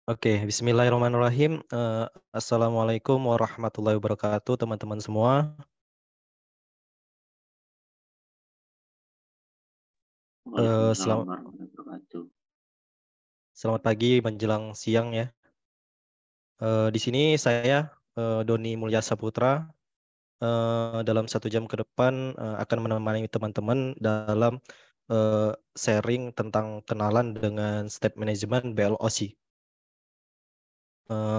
Oke, Bismillahirrahmanirrahim. Assalamualaikum warahmatullahi wabarakatuh, teman-teman semua. Waalaikumsalam Selamat, warahmatullahi wabarakatuh. selamat pagi menjelang siang ya. Di sini saya Doni Mulya Saputra. Dalam 1 jam ke depan akan menemani teman-teman dalam sharing tentang kenalan dengan step management BLOC.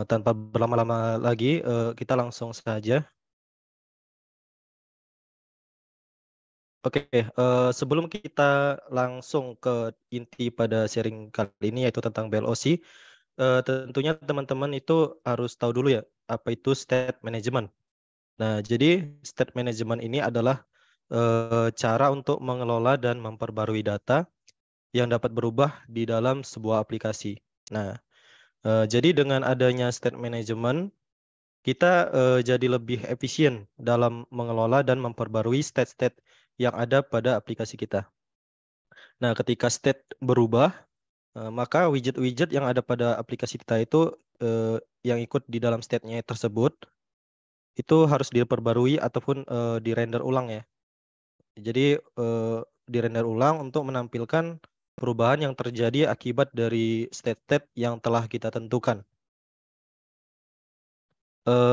Tanpa berlama-lama lagi, kita langsung saja. Oke, sebelum kita langsung ke inti pada sharing kali ini yaitu tentang BLOC, tentunya teman-teman itu harus tahu dulu ya apa itu state management. Nah, jadi state management ini adalah cara untuk mengelola dan memperbarui data yang dapat berubah di dalam sebuah aplikasi. Nah, jadi dengan adanya state management, kita jadi lebih efisien dalam mengelola dan memperbarui state-state yang ada pada aplikasi kita. Nah, ketika state berubah, maka widget-widget yang ada pada aplikasi kita itu yang ikut di dalam state-nya tersebut itu harus diperbarui ataupun di-render ulang ya. Jadi di-render ulang untuk menampilkan perubahan yang terjadi akibat dari state-state yang telah kita tentukan.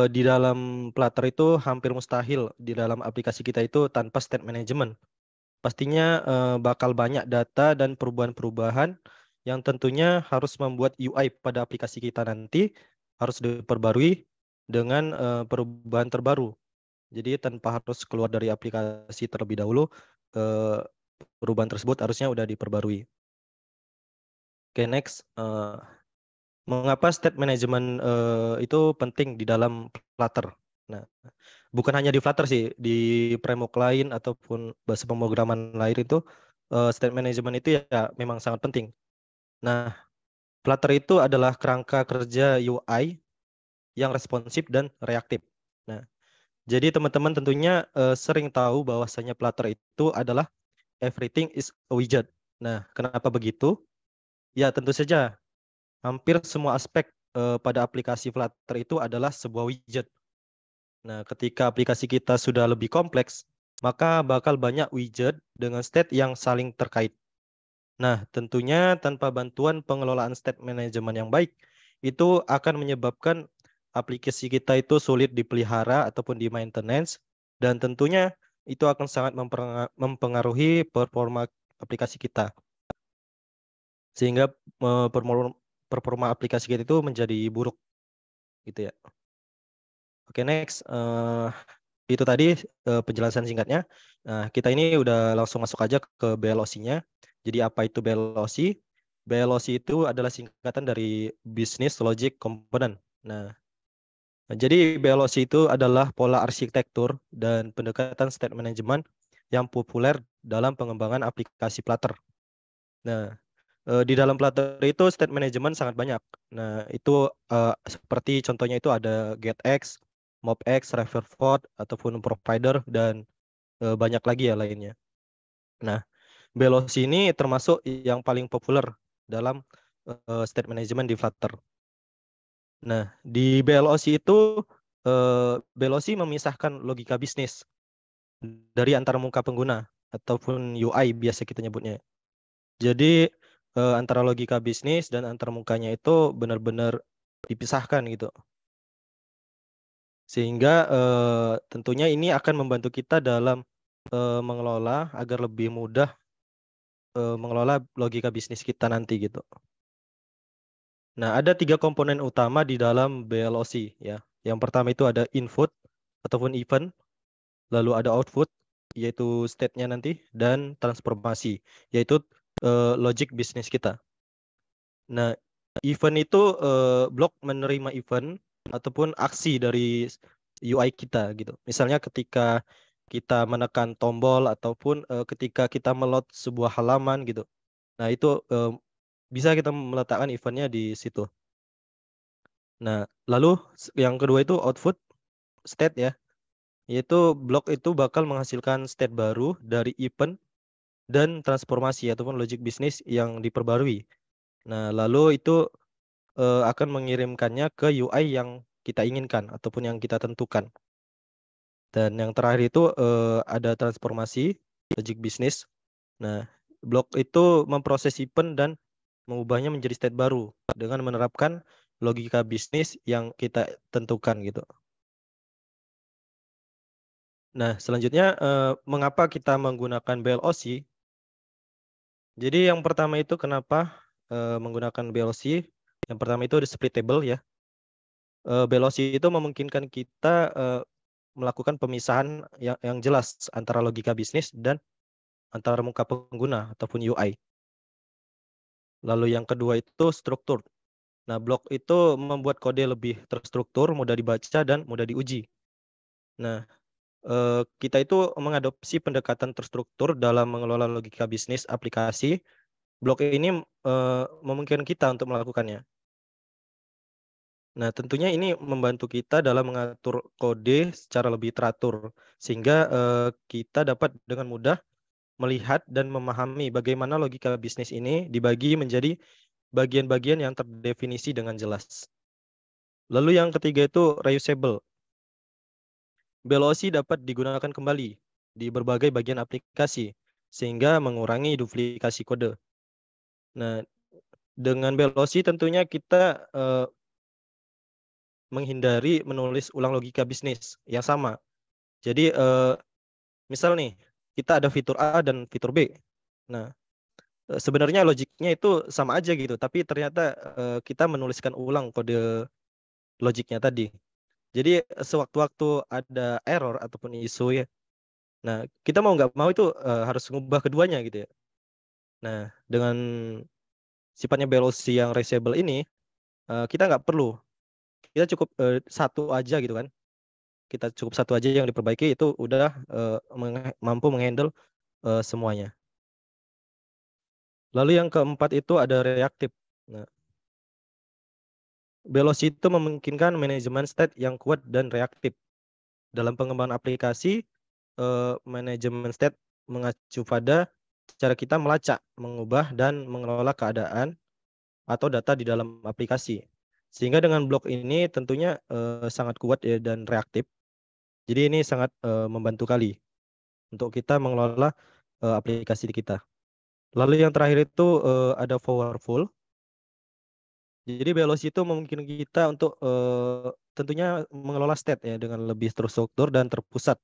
Di dalam Flutter itu hampir mustahil di dalam aplikasi kita itu tanpa state management. Pastinya bakal banyak data dan perubahan-perubahan yang tentunya harus membuat UI pada aplikasi kita nanti harus diperbarui dengan perubahan terbaru. Jadi tanpa harus keluar dari aplikasi terlebih dahulu, eh, perubahan tersebut harusnya udah diperbarui. Oke, next. Mengapa state management itu penting di dalam Flutter? Nah, bukan hanya di Flutter sih, di framework lain ataupun bahasa pemrograman lain itu state management itu ya memang sangat penting. Nah, Flutter itu adalah kerangka kerja UI yang responsif dan reaktif. Nah, jadi teman-teman tentunya sering tahu bahwasanya Flutter itu adalah everything is a widget. Nah, kenapa begitu? Ya, tentu saja hampir semua aspek pada aplikasi Flutter itu adalah sebuah widget. Nah, ketika aplikasi kita sudah lebih kompleks, maka bakal banyak widget dengan state yang saling terkait. Nah, tentunya tanpa bantuan pengelolaan state management yang baik, itu akan menyebabkan aplikasi kita itu sulit dipelihara ataupun di maintenance, dan tentunya itu akan sangat mempengaruhi performa aplikasi kita. Sehingga performa aplikasi kita itu menjadi buruk gitu ya. Oke, next. Itu tadi penjelasan singkatnya. Nah, kita ini udah langsung masuk aja ke BLOC-nya. Jadi apa itu BLOC? BLOC itu adalah singkatan dari Business Logic Component. Nah, jadi BLOC itu adalah pola arsitektur dan pendekatan state management yang populer dalam pengembangan aplikasi Flutter. Nah, di dalam Flutter itu state management sangat banyak. Nah, itu seperti contohnya itu ada getX, mobX, refervod, ataupun provider, dan banyak lagi ya lainnya. Nah, Belos ini termasuk yang paling populer dalam state management di Flutter. Nah, di BLOC itu BLOC memisahkan logika bisnis dari antara muka pengguna ataupun UI biasa kita nyebutnya. Jadi antara logika bisnis dan antara mukanya itu benar-benar dipisahkan gitu. Sehingga tentunya ini akan membantu kita dalam mengelola agar lebih mudah mengelola logika bisnis kita nanti gitu. Nah, ada 3 komponen utama di dalam BLOC ya. Yang pertama itu ada input ataupun event, lalu ada output yaitu state-nya nanti, dan transformasi yaitu logic bisnis kita. Nah, event itu blok menerima event ataupun aksi dari UI kita gitu. Misalnya ketika kita menekan tombol ataupun ketika kita meload sebuah halaman gitu. Nah, itu bisa kita meletakkan eventnya di situ. Nah, lalu yang kedua itu output state ya. Yaitu blok itu bakal menghasilkan state baru dari event dan transformasi ataupun logic bisnis yang diperbarui. Nah, lalu itu akan mengirimkannya ke UI yang kita inginkan ataupun yang kita tentukan. Dan yang terakhir itu ada transformasi logic bisnis. Nah, blok itu memproses event dan mengubahnya menjadi state baru dengan menerapkan logika bisnis yang kita tentukan gitu. Nah, selanjutnya mengapa kita menggunakan BLOC? Jadi yang pertama itu kenapa menggunakan BLOC? Yang pertama itu ada split table ya. BLOC itu memungkinkan kita melakukan pemisahan yang jelas antara logika bisnis dan antara muka pengguna ataupun UI. Lalu yang kedua itu struktur. Nah, blok itu membuat kode lebih terstruktur, mudah dibaca dan mudah diuji. Nah, kita itu mengadopsi pendekatan terstruktur dalam mengelola logika bisnis aplikasi. Blok ini memungkinkan kita untuk melakukannya. Nah, tentunya ini membantu kita dalam mengatur kode secara lebih teratur, sehingga kita dapat dengan mudah melihat dan memahami bagaimana logika bisnis ini dibagi menjadi bagian-bagian yang terdefinisi dengan jelas. Lalu yang ketiga itu reusable. BLOC dapat digunakan kembali di berbagai bagian aplikasi, sehingga mengurangi duplikasi kode. Nah, dengan BLOC tentunya kita menghindari menulis ulang logika bisnis yang sama. Jadi misal nih, kita ada fitur A dan fitur B. Nah, sebenarnya logiknya itu sama aja gitu, tapi ternyata kita menuliskan ulang kode logiknya tadi. Jadi sewaktu-waktu ada error ataupun isu ya, nah kita mau nggak mau itu harus mengubah keduanya gitu ya. Nah, dengan sifatnya BLOC yang reusable ini, kita nggak perlu, kita cukup satu aja gitu kan. Kita cukup satu aja yang diperbaiki itu udah mampu menghandle semuanya. Lalu yang keempat itu ada reaktif. Nah, Velocity itu memungkinkan manajemen state yang kuat dan reaktif. Dalam pengembangan aplikasi, manajemen state mengacu pada cara kita melacak, mengubah, dan mengelola keadaan atau data di dalam aplikasi. Sehingga dengan blok ini tentunya sangat kuat ya, dan reaktif. Jadi ini sangat membantu kali untuk kita mengelola aplikasi kita. Lalu yang terakhir itu ada powerful. Jadi Velocity itu memungkinkan kita untuk tentunya mengelola state ya dengan lebih terstruktur dan terpusat.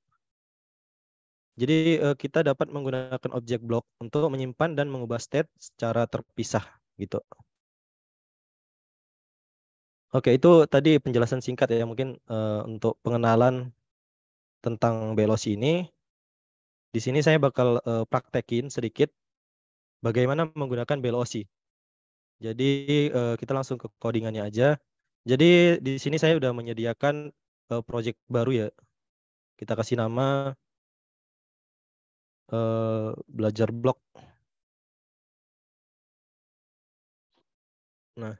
Jadi kita dapat menggunakan objek block untuk menyimpan dan mengubah state secara terpisah gitu. Oke, itu tadi penjelasan singkat ya mungkin untuk pengenalan tentang Velocity ini. Di sini saya bakal praktekin sedikit bagaimana menggunakan Velocity. Jadi kita langsung ke codingannya aja. Jadi di sini saya udah menyediakan project baru ya. Kita kasih nama belajar blok. Nah,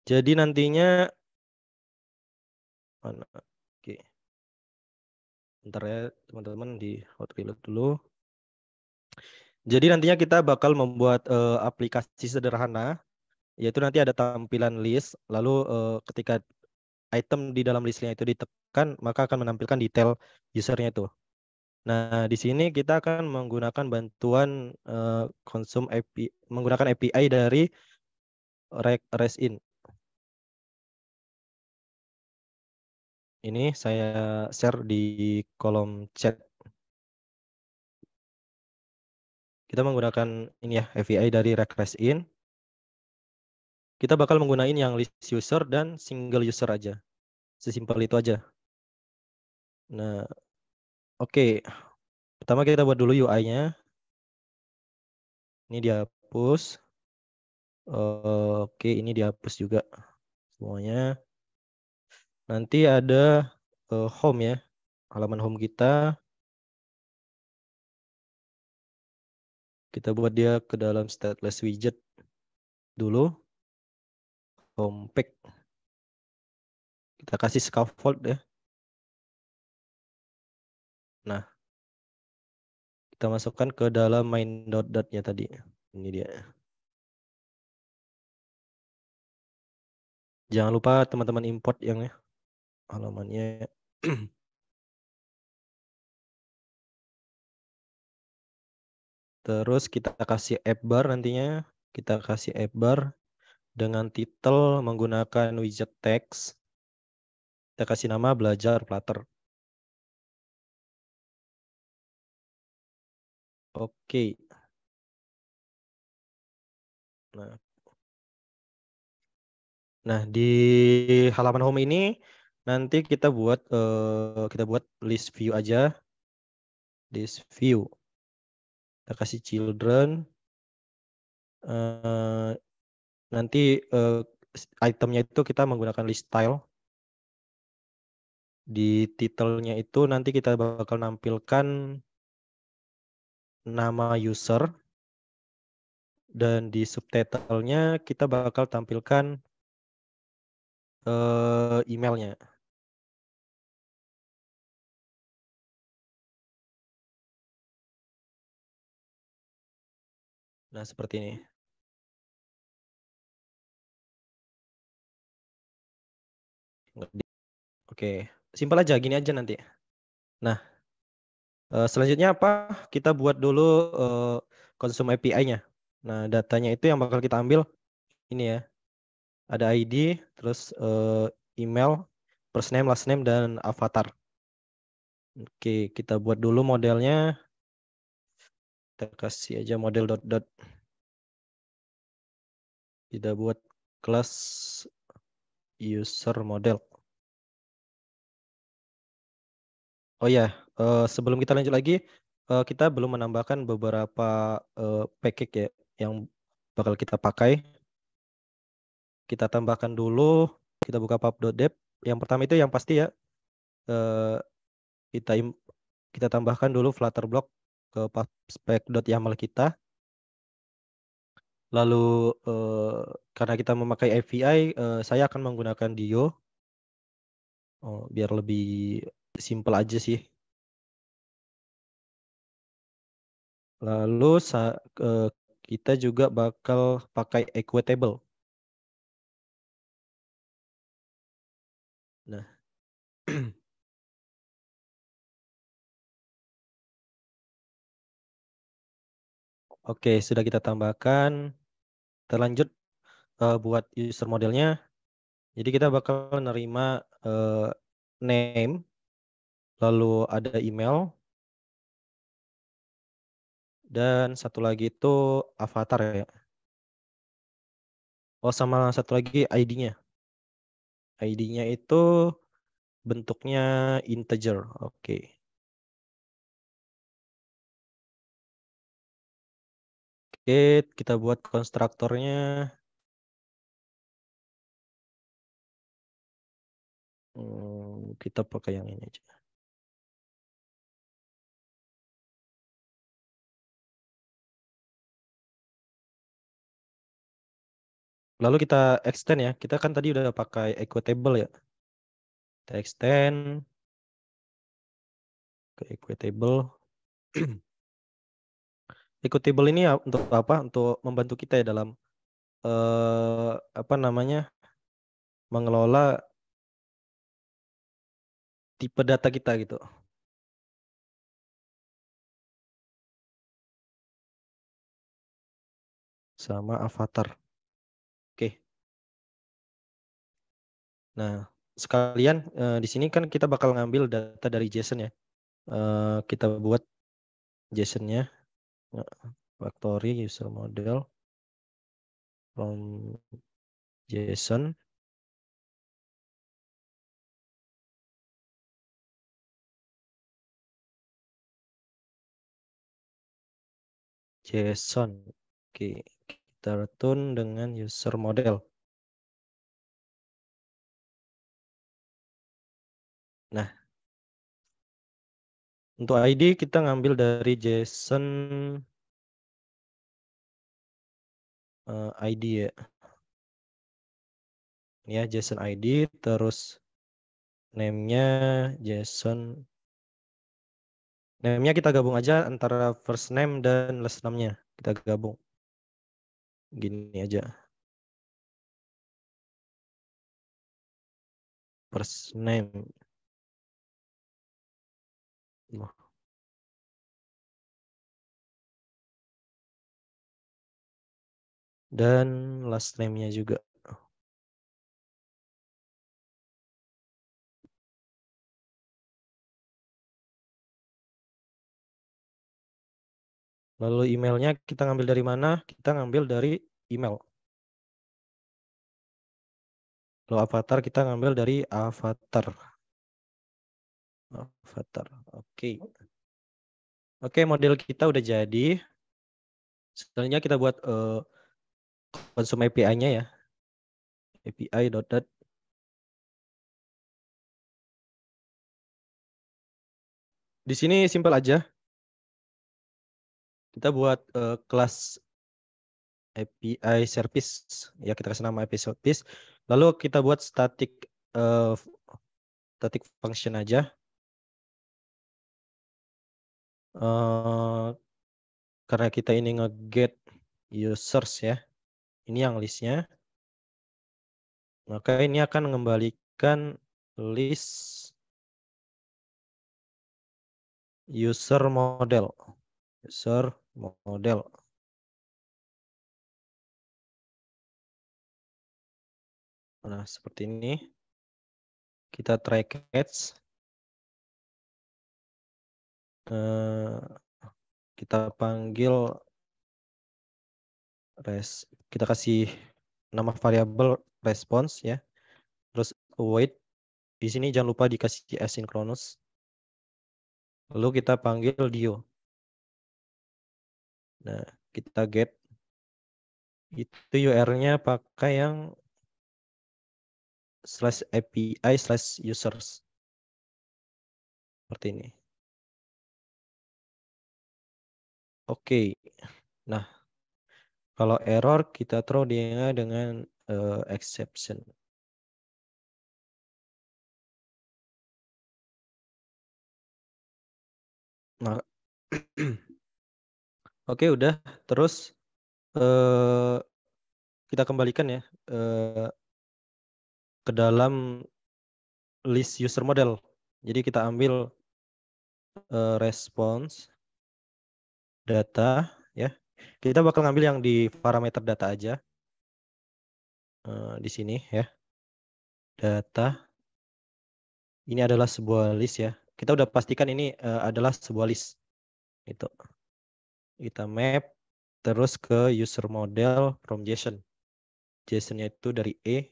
jadi nantinya mana? Oke, bentar ya teman-teman di hot reload dulu. Jadi nantinya kita bakal membuat aplikasi sederhana, yaitu nanti ada tampilan list, lalu ketika item di dalam listnya itu ditekan, maka akan menampilkan detail usernya itu. Nah, di sini kita akan menggunakan bantuan konsum API, menggunakan API dari REST-in. Ini saya share di kolom chat. Kita menggunakan ini ya, API dari REST-in. Kita bakal menggunakan yang list user dan single user aja. Sesimpel itu aja. Nah, oke. Pertama kita buat dulu UI-nya. Ini dihapus. Oke, ini dihapus juga semuanya. Nanti ada home ya. Halaman home kita. Kita buat dia ke dalam stateless widget dulu. Home pack. Kita kasih scaffold ya. Nah, kita masukkan ke dalam main dot-dotnya tadi. Ini dia. Jangan lupa teman-teman import yang halamannya. Terus kita kasih app bar nantinya. Kita kasih app bar dengan title menggunakan widget text. Kita kasih nama belajar Flutter. Oke. Nah, di halaman home ini nanti kita buat list view aja. List view. Kita kasih children. Nanti itemnya itu kita menggunakan list style. Di titelnya itu nanti kita bakal nampilkan nama user. Dan di subtitlenya kita bakal tampilkan emailnya. Nah, seperti ini. Oke, simpel aja gini aja nanti. Nah, selanjutnya apa? Kita buat dulu konsum API-nya. Nah, datanya itu yang bakal kita ambil ini ya. Ada ID, terus email, first name, last name, dan avatar. Oke, kita buat dulu modelnya. Kita kasih aja model dot dot. Kita buat kelas user model. Oh ya, sebelum kita lanjut lagi, kita belum menambahkan beberapa package ya yang bakal kita pakai. Kita tambahkan dulu, kita buka pub.deb. Yang pertama itu yang pasti ya, eh, kita tambahkan dulu Flutter block ke pubspec.yaml kita. Lalu karena kita memakai API, saya akan menggunakan Dio. Biar lebih simple aja sih. Lalu kita juga bakal pakai equatable. Nah, oke, sudah kita tambahkan. Terlanjut buat user modelnya. Jadi kita bakal menerima name, lalu ada email, dan satu lagi itu avatar ya. Oh, sama satu lagi ID-nya. ID-nya itu bentuknya integer. Oke. Oke, kita buat konstruktornya. Kita pakai yang ini aja. Lalu kita extend ya. Kita kan tadi udah pakai equatable ya. Kita extend ke equatable. Equatable ini ya untuk apa? Untuk membantu kita ya dalam apa namanya? Mengelola tipe data kita gitu. Sama avatar. Oke. Nah, sekalian di sini kan kita bakal ngambil data dari JSON ya. Kita buat JSON-nya. Factory user model from JSON. JSON. Oke, kita return dengan user model. Nah, untuk ID kita ngambil dari JSON ID ya. Ini ya JSON ID, terus name-nya JSON. Name-nya kita gabung aja antara first name dan last name-nya. Kita gabung. Gini aja. first name. Dan last name-nya juga. Lalu emailnya kita ngambil dari mana? Kita ngambil dari email. Lalu avatar kita ngambil dari avatar. Avatar. Oke. Oke, model kita udah jadi. Selanjutnya kita buat konsum API-nya ya. API.dot. Di sini simpel aja. Kita buat kelas API service. Ya, kita kasih nama API service. Lalu kita buat static function aja. Karena kita ini nge-get users ya. Ini yang listnya. Maka ini akan mengembalikan list user model. User model. Nah, seperti ini. Kita try catch. Kita panggil kita kasih nama variabel response ya. Terus await. Di sini jangan lupa dikasih asynchronous. Lalu kita panggil Dio. Nah, kita get. Itu URL-nya pakai yang /API/users. Seperti ini. Oke. Nah, kalau error kita throw dia dengan exception. Nah, oke udah. Terus kita kembalikan ya ke dalam list user model. Jadi kita ambil response data ya. Kita bakal ngambil yang di parameter data aja. Di sini ya. Data. Ini adalah sebuah list ya. Kita udah pastikan ini adalah sebuah list. Itu. Kita map terus ke user model from JSON. JSON-nya itu dari E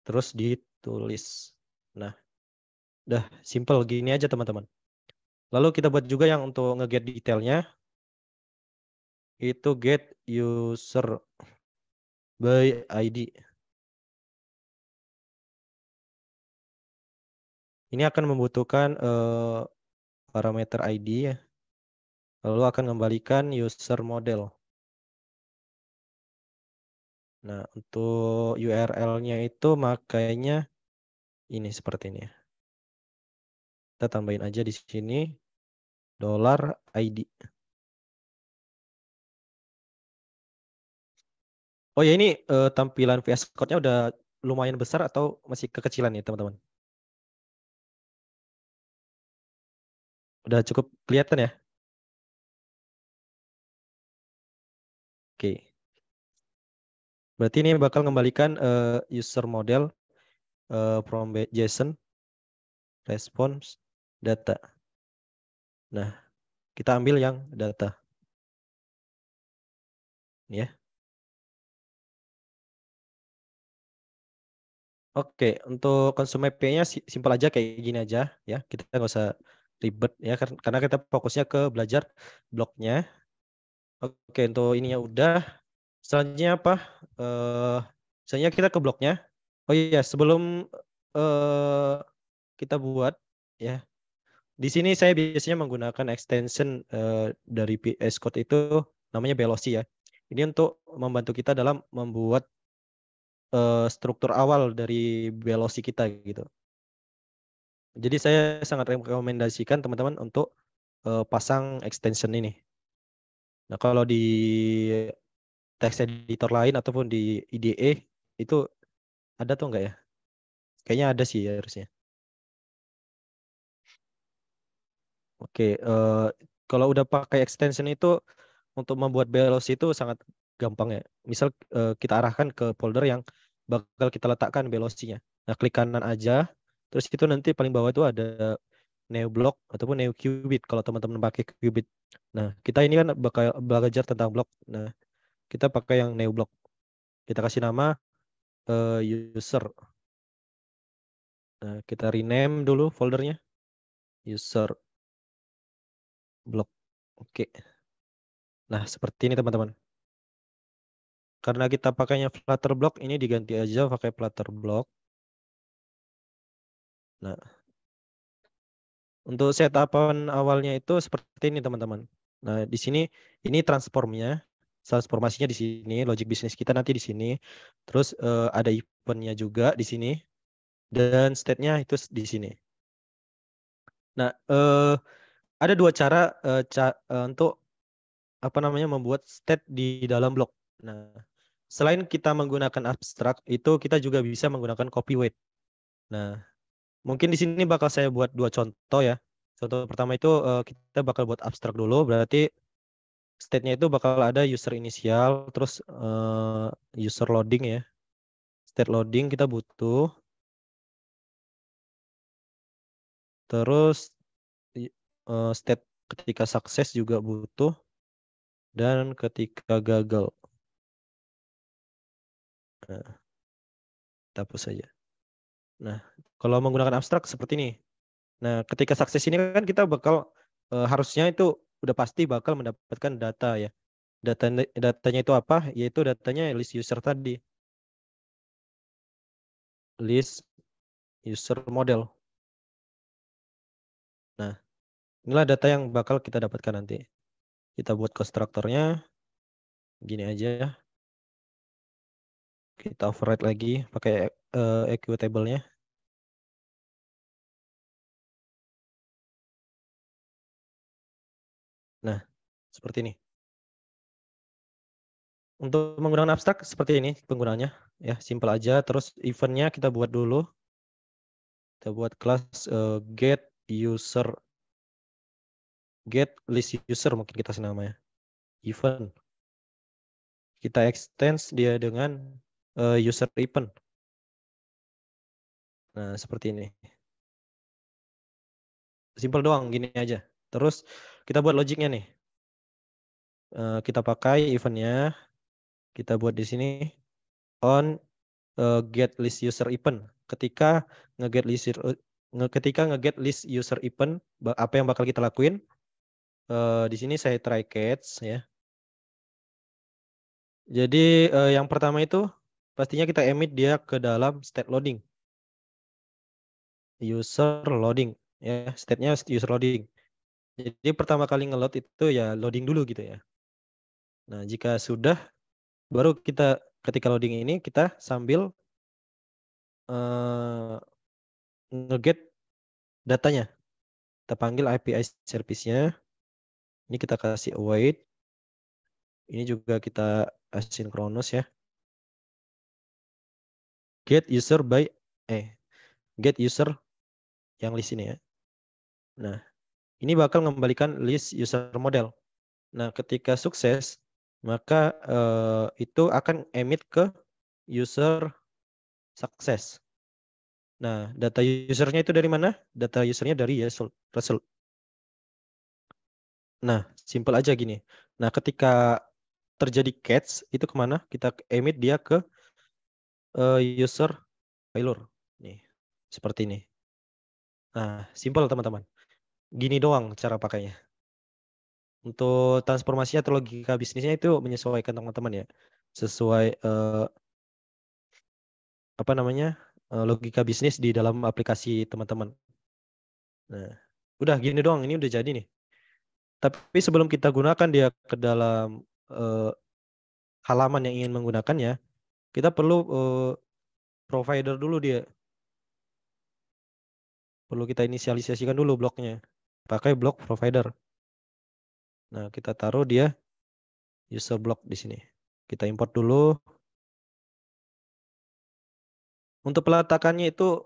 terus ditulis. Nah, udah simple gini aja teman-teman. Lalu kita buat juga yang untuk nge-get detailnya. Itu get user by ID. Ini akan membutuhkan parameter ID ya. Lalu akan mengembalikan user model. Nah, untuk URL-nya itu makanya ini seperti ini. Kita tambahin aja di sini $ID. Oh ya, ini tampilan VS Code-nya udah lumayan besar atau masih kekecilan nih teman-teman? Udah cukup kelihatan ya? Oke. Berarti ini bakal mengembalikan user model from JSON response data. Nah, kita ambil yang data. Ya. Oke, untuk consumer API-nya simpel aja kayak gini aja ya. Kita nggak usah ribet ya karena kita fokusnya ke belajar bloknya. Oke, untuk ininya udah. Selanjutnya apa? Selanjutnya kita ke bloknya. Oh iya, sebelum kita buat ya. Di sini saya biasanya menggunakan extension dari VS Code itu namanya Veloci ya. Ini untuk membantu kita dalam membuat struktur awal dari Veloci kita gitu. Jadi saya sangat rekomendasikan teman-teman untuk pasang extension ini. Nah, kalau di text editor lain ataupun di IDE itu ada tuh enggak ya? Kayaknya ada sih ya harusnya. Oke, kalau udah pakai extension itu untuk membuat velocity itu sangat gampang ya. Misal kita arahkan ke folder yang bakal kita letakkan velocity-nya. Nah, klik kanan aja. Terus itu nanti paling bawah itu ada NeoBlock ataupun NeoQubit kalau teman-teman pakai Qubit. Nah, kita ini kan bakal belajar tentang blok. Nah, kita pakai yang NeoBlock. Kita kasih nama user. Nah, kita rename dulu foldernya user block. Oke. Nah, seperti ini teman-teman. Karena kita pakainya Flutter Block, ini diganti aja pakai Flutter Block. Nah, untuk setupan awalnya itu seperti ini teman-teman. Nah, di sini ini transformnya, transformasinya di sini, logic bisnis kita nanti di sini. Terus ada eventnya juga di sini dan state-nya itu di sini. Nah, ada dua cara untuk apa namanya membuat state di dalam blok. Nah, selain kita menggunakan abstrak, itu kita juga bisa menggunakan copy weight. Nah, mungkin di sini bakal saya buat dua contoh ya. Contoh pertama itu kita bakal buat abstrak dulu, berarti state-nya itu bakal ada user inisial, terus user loading ya. State loading kita butuh, terus state ketika sukses juga butuh, dan ketika gagal. Nah, kita hapus saja. Nah, kalau menggunakan abstrak seperti ini. Nah, ketika sukses ini kan kita bakal harusnya itu udah pasti bakal mendapatkan data ya. Datanya itu apa? Yaitu datanya list user tadi. List user model. Nah, inilah data yang bakal kita dapatkan nanti. Kita buat konstruktornya gini aja. Kita override lagi pakai equitable-nya. Nah, seperti ini. Untuk menggunakan abstrak seperti ini penggunaannya. Ya, simple aja. Terus event-nya kita buat dulu. Kita buat kelas get list user mungkin kita kasih namanya. Event. Kita extend dia dengan user event. Nah, seperti ini. Simple doang, gini aja. Terus kita buat logiknya nih. Kita pakai eventnya. Kita buat di sini on get list user event. Ketika nge-get list ketika nge-get list user event, apa yang bakal kita lakuin? Di sini saya try catch ya. Jadi yang pertama itu pastinya kita emit dia ke dalam state loading. User loading ya, state-nya user loading. Jadi pertama kali nge-load itu ya loading dulu gitu ya. Nah, jika sudah baru kita ketika loading ini kita sambil nge-get datanya. Kita panggil API service-nya. Ini kita kasih await. Ini juga kita asynchronous ya. Get user by get user yang list ini ya. Nah, ini bakal mengembalikan list user model. Nah, ketika sukses, maka itu akan emit ke user sukses. Nah, data usernya itu dari mana? Data usernya dari result. Nah, simple aja gini. Nah, ketika terjadi catch, itu kemana? Kita emit dia ke user failure. Nih, seperti ini. Nah, simple teman-teman. Gini doang cara pakainya. Untuk transformasi atau logika bisnisnya itu menyesuaikan teman-teman ya. Sesuai apa namanya logika bisnis di dalam aplikasi teman-teman. Nah, udah gini doang. Ini udah jadi nih. Tapi sebelum kita gunakan dia ke dalam halaman yang ingin menggunakannya, kita perlu provider dulu dia. Perlu kita inisialisasikan dulu bloknya. Pakai blok provider. Nah, kita taruh dia user block di sini. Kita import dulu. Untuk peletakannya itu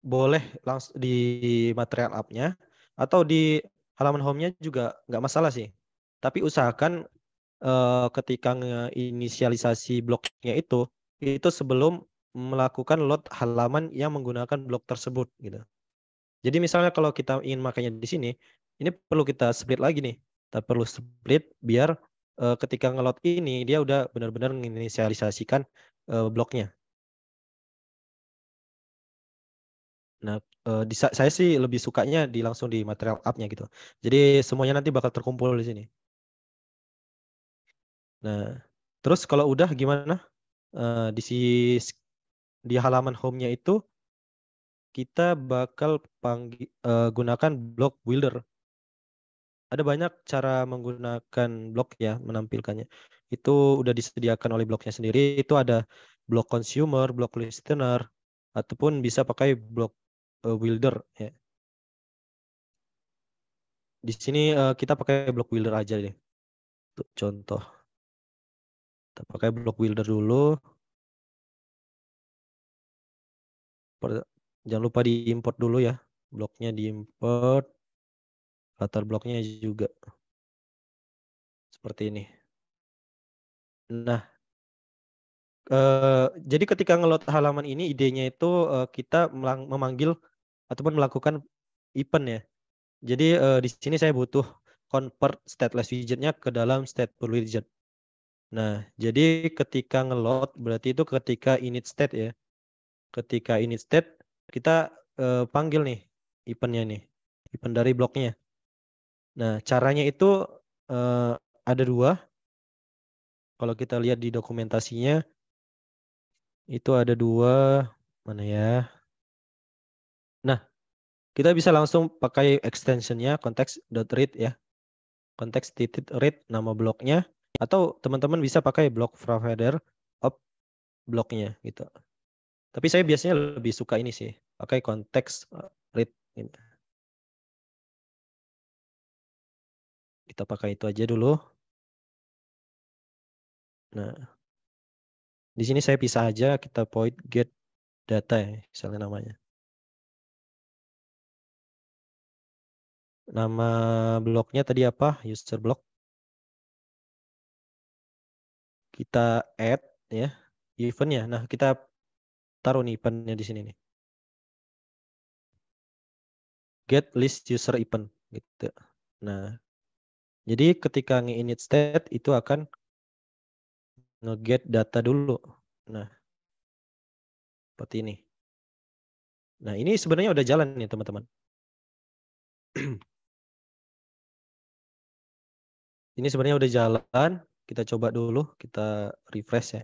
boleh langsung di material app-nya atau di halaman home-nya juga nggak masalah sih. Tapi usahakan ketika inisialisasi bloknya itu sebelum melakukan load halaman yang menggunakan blok tersebut gitu. Jadi misalnya kalau kita ingin makanya di sini, ini perlu kita split lagi nih. Kita perlu split biar ketika ngeload ini dia udah benar-benar menginisialisasikan bloknya. Nah, saya sih lebih sukanya langsung di material app-nya gitu. Jadi semuanya nanti bakal terkumpul di sini. Nah, terus kalau udah gimana? Di halaman home-nya itu kita bakal gunakan block builder. Ada banyak cara menggunakan blok ya menampilkannya. Itu udah disediakan oleh bloknya sendiri. Itu ada blok consumer, blok listener, ataupun bisa pakai blok builder ya. Di sini kita pakai block builder aja deh. Untuk contoh, kita pakai block builder dulu. Jangan lupa diimport dulu ya. Bloknya diimport, latar bloknya juga seperti ini. Nah, jadi ketika ngeload halaman ini idenya itu kita memanggil ataupun melakukan event ya. Jadi di sini saya butuh convert stateless widgetnya ke dalam stateful widget. Nah, jadi ketika ngeload berarti itu ketika init state ya. Ketika init state kita panggil nih eventnya nih, event dari bloknya. Nah, caranya itu eh, ada dua. Kalau kita lihat di dokumentasinya itu ada dua, mana ya? Nah, kita bisa langsung pakai extensionnya context.read ya. Context.read nama bloknya. Atau teman-teman bisa pakai block provider of bloknya gitu. Tapi saya biasanya lebih suka ini sih. Pakai context.read. Gitu. Kita pakai itu aja dulu. Nah, di sini saya pisah aja. Kita point get data ya. Misalnya namanya. Nama bloknya tadi apa? User block. Kita add ya. Event ya. Nah, kita taruh nih eventnya di sini nih. Get list user event gitu. Nah, jadi ketika nge-init state itu akan nge-get data dulu. Nah, seperti ini. Nah, ini sebenarnya udah jalan nih teman-teman. Ini sebenarnya udah jalan. Kita coba dulu, kita refresh ya.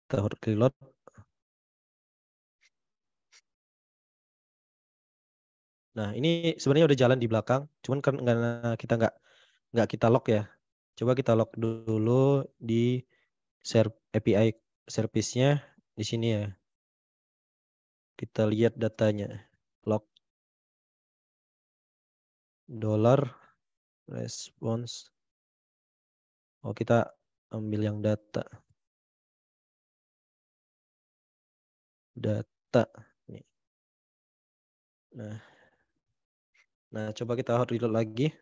Kita reload. Nah, ini sebenarnya udah jalan di belakang. Cuman karena kita nggak kita lock ya. Coba kita lock dulu di API service-nya di sini ya. Kita lihat datanya. Lock dollar response. Oh, kita ambil yang data. Data. Nih. Nah, coba kita reload lagi.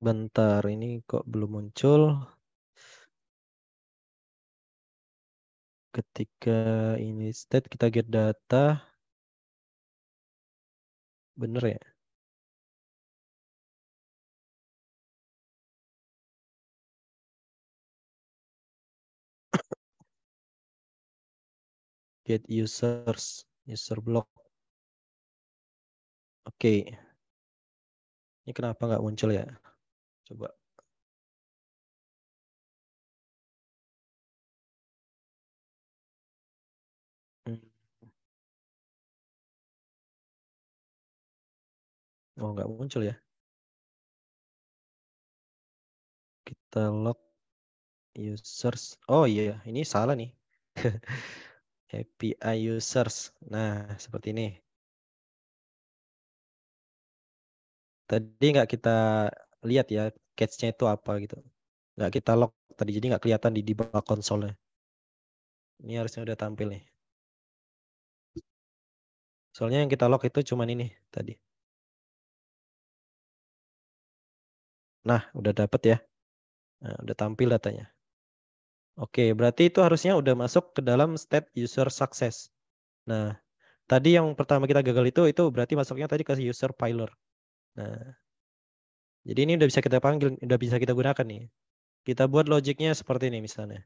Bentar, ini kok belum muncul. Ketika ini state kita get data. Bener ya? Get users, user block. Oke. Ini kenapa nggak muncul ya? Coba. Hmm. Oh, nggak muncul ya. Kita log users. Oh iya, ini salah nih. API users. Nah, seperti ini. Tadi nggak kita lihat ya catch-nya itu apa gitu. Nggak kita lock tadi, jadi nggak kelihatan di debug konsolnya. Ini harusnya udah tampil nih. Soalnya yang kita lock itu cuman ini tadi. Nah, udah dapet ya. Nah, udah tampil datanya. Oke, berarti itu harusnya udah masuk ke dalam state user success. Nah, tadi yang pertama kita gagal itu berarti masuknya tadi ke user failure. Nah, jadi ini udah bisa kita panggil, udah bisa kita gunakan nih. Kita buat logiknya seperti ini misalnya.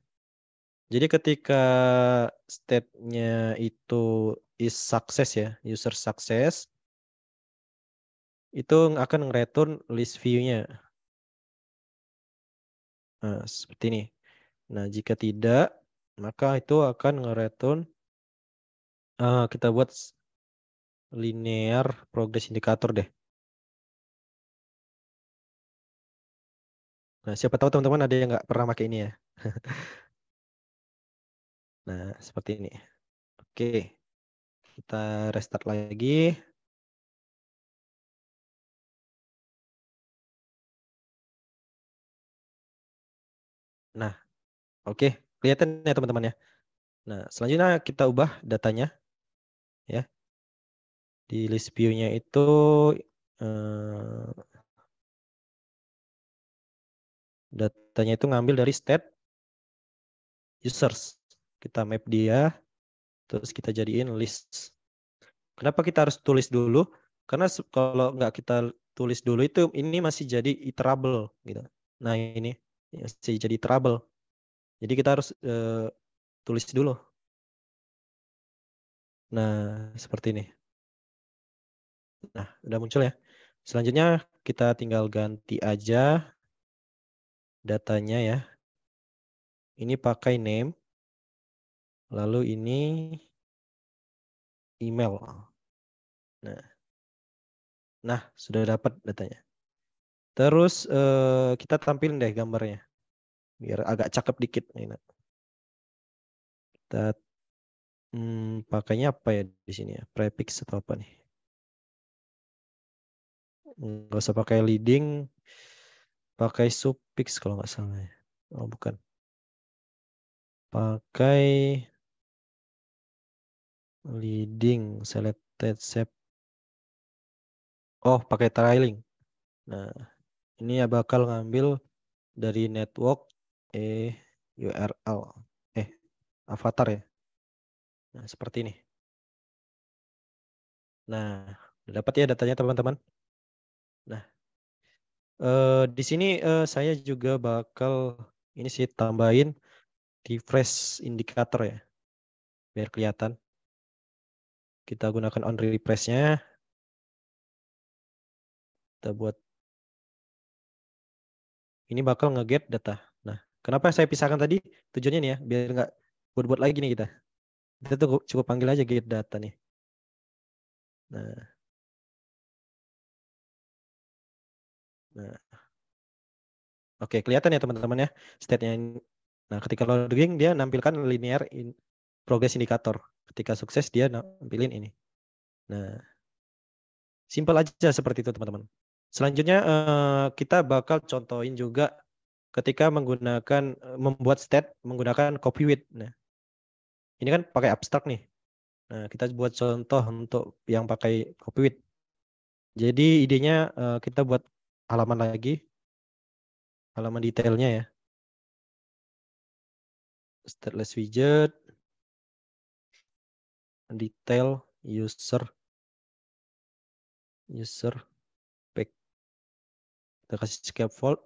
Jadi ketika state-nya itu is success ya, user success, itu akan nge-return list view-nya. Nah, seperti ini. Nah, jika tidak, maka itu akan nge-return, kita buat linear progress indicator deh. Nah, siapa tahu teman-teman ada yang nggak pernah pakai ini ya. Nah, seperti ini. Oke, kita restart lagi. Nah, oke, kelihatan ya teman-teman ya. Nah, selanjutnya kita ubah datanya ya. Di list view-nya itu eh, datanya itu ngambil dari state users. Kita map dia, terus kita jadiin list. Kenapa kita harus tulis dulu? Karena kalau nggak kita tulis dulu itu ini masih jadi iterable gitu. Nah ini masih jadi iterable. Jadi kita harus tulis dulu. Nah seperti ini. Nah udah muncul ya. Selanjutnya kita tinggal ganti aja datanya ya. Ini pakai name. Lalu ini email. Nah sudah dapat datanya. Terus kita tampilin deh gambarnya. Biar agak cakep dikit. Ini. Kita pakainya apa ya di sini ya? Prefix atau apa nih? Nggak usah pakai leading, pakai suffix kalau nggak salah ya. Oh bukan. Pakai leading, selected shape. Oh pakai trailing. Nah ini ya bakal ngambil dari network URL. Eh avatar ya. Nah seperti ini. Nah udah dapat ya datanya teman-teman. Nah di sini saya juga bakal ini sih tambahin refresh indikator ya biar kelihatan. Kita gunakan on refresh-nya. Kita buat ini bakal nge-get data. Nah, kenapa saya pisahkan tadi? Tujuannya nih ya, biar nggak buat-buat lagi nih kita. Kita tuh cukup panggil aja get data nih. Nah, nah, oke kelihatan ya teman-teman ya state-nya. Nah, ketika loading dia nampilkan linear progress indicator. Ketika sukses dia nampilin ini. Nah, simpel aja seperti itu teman-teman. Selanjutnya kita bakal contohin juga ketika menggunakan membuat state menggunakan copy with. Nah, ini kan pakai abstrak nih. Nah, kita buat contoh untuk yang pakai copy with. Jadi idenya kita buat halaman lagi, halaman detailnya ya. Stateless widget, detail, user pack. Kita kasih scaffold,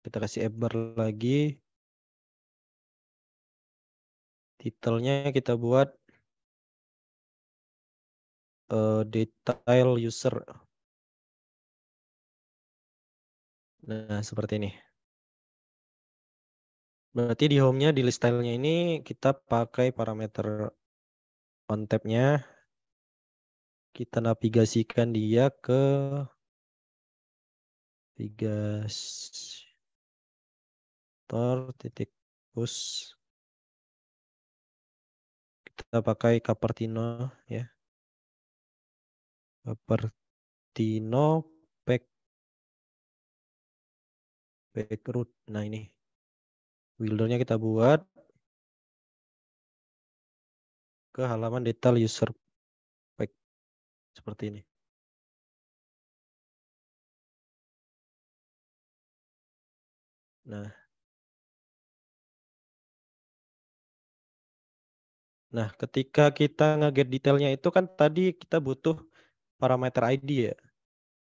kita kasih bar lagi. Detailnya kita buat detail user. Nah, seperti ini. Berarti di home-nya, di list style-nya ini kita pakai parameter on tab-nya. Kita navigasikan dia ke navigator titik push. Kita pakai Cupertino ya. Cupertino backroot. Nah ini buildernya kita buat ke halaman detail user pack seperti ini. Nah, ketika kita nge-get detailnya itu kan tadi kita butuh parameter ID ya.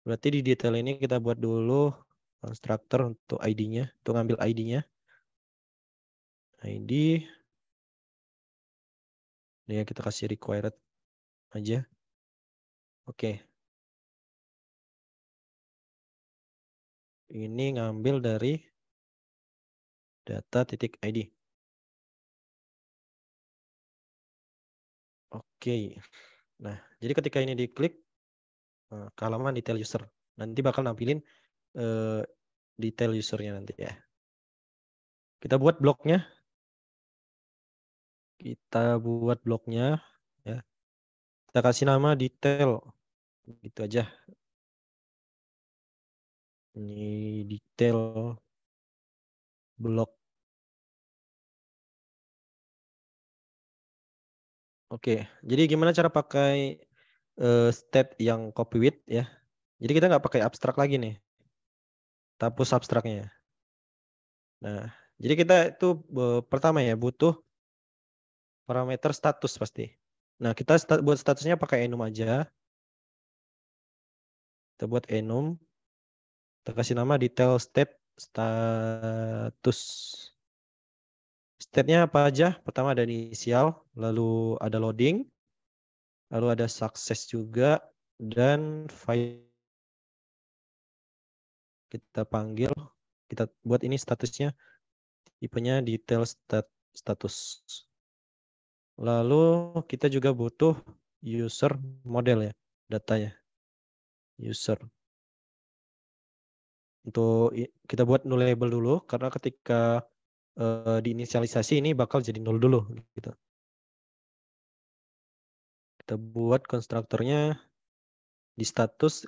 Berarti di detail ini kita buat dulu konstruktor untuk ID-nya, untuk ngambil ID-nya. ID, ini ya kita kasih required aja. Oke. Ini ngambil dari data titik ID. Oke. Nah, jadi ketika ini diklik ke halaman detail user, nanti bakal nampilin detail usernya nanti ya. Kita buat bloknya. Ya. Kita kasih nama detail. Gitu aja. Ini detail blok. Oke, jadi gimana cara pakai state yang copy with ya. Jadi kita nggak pakai abstrak lagi nih. Kita hapus abstraknya. Nah, jadi kita itu pertama ya butuh parameter status pasti. Nah, kita buat statusnya pakai enum aja. Kita buat enum. Kita kasih nama detail state status. State-nya apa aja? Pertama ada inisial, lalu ada loading, lalu ada success juga, dan file kita panggil, kita buat ini statusnya, tipenya detail status. Lalu kita juga butuh user model ya, datanya. User. Untuk kita buat null label dulu, karena ketika diinisialisasi ini bakal jadi null dulu. Gitu. Kita buat konstruktornya di status